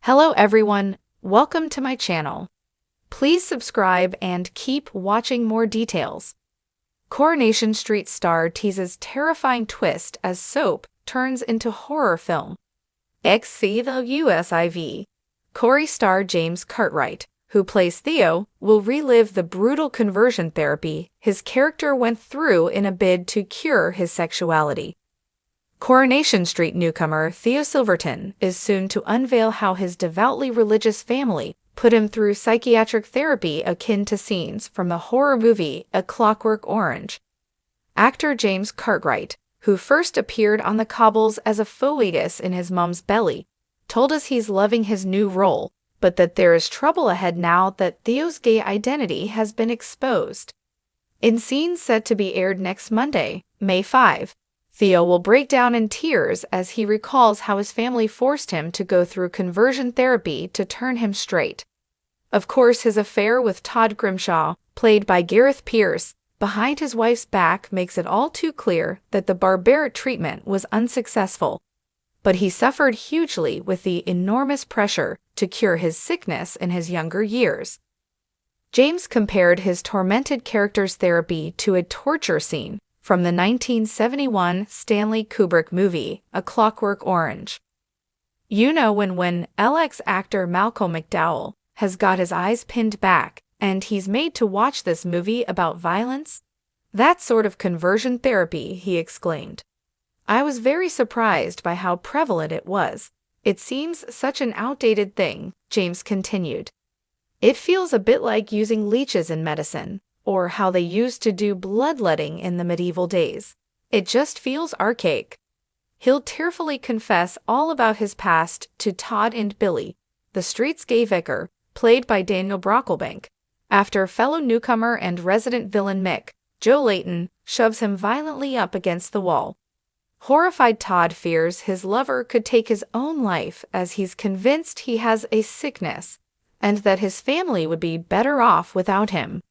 Hello everyone, welcome to my channel. Please subscribe and keep watching more details. Coronation Street star teases terrifying twist as soap turns into horror film. XCTHE Corey star James Cartwright, who plays Theo, will relive the brutal conversion therapy his character went through in a bid to cure his sexuality. Coronation Street newcomer Theo Silverton is soon to unveil how his devoutly religious family put him through psychiatric therapy akin to scenes from the horror movie A Clockwork Orange. Actor James Cartwright, who first appeared on the cobbles as a fetus in his mom's belly, told us he's loving his new role, but that there is trouble ahead now that Theo's gay identity has been exposed. In scenes set to be aired next Monday, May 5, Theo will break down in tears as he recalls how his family forced him to go through conversion therapy to turn him straight. Of course, his affair with Todd Grimshaw, played by Gareth Pierce, behind his wife's back makes it all too clear that the barbaric treatment was unsuccessful. But he suffered hugely with the enormous pressure to cure his sickness in his younger years. James compared his tormented character's therapy to a torture scene from the 1971 Stanley Kubrick movie, A Clockwork Orange. You know when LX actor Malcolm McDowell has got his eyes pinned back and he's made to watch this movie about violence? That sort of conversion therapy, he exclaimed. I was very surprised by how prevalent it was. It seems such an outdated thing, James continued. It feels a bit like using leeches in medicine, or how they used to do bloodletting in the medieval days. It just feels archaic. He'll tearfully confess all about his past to Todd and Billy, the street's gay vicar, played by Daniel Brocklebank, after fellow newcomer and resident villain Mick, Joe Layton, shoves him violently up against the wall. Horrified Todd fears his lover could take his own life as he's convinced he has a sickness, and that his family would be better off without him.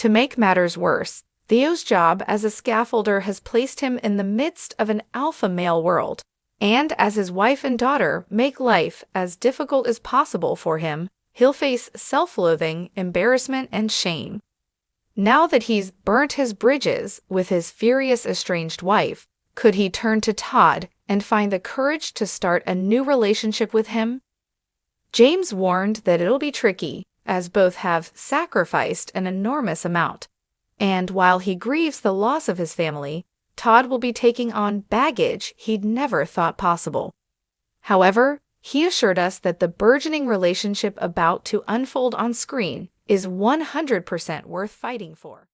To make matters worse, Theo's job as a scaffolder has placed him in the midst of an alpha male world, and as his wife and daughter make life as difficult as possible for him, he'll face self-loathing, embarrassment, and shame. Now that he's burnt his bridges with his furious estranged wife, could he turn to Todd and find the courage to start a new relationship with him? James warned that it'll be tricky, as both have sacrificed an enormous amount. And while he grieves the loss of his family, Todd will be taking on baggage he'd never thought possible. However, he assured us that the burgeoning relationship about to unfold on screen is 100% worth fighting for.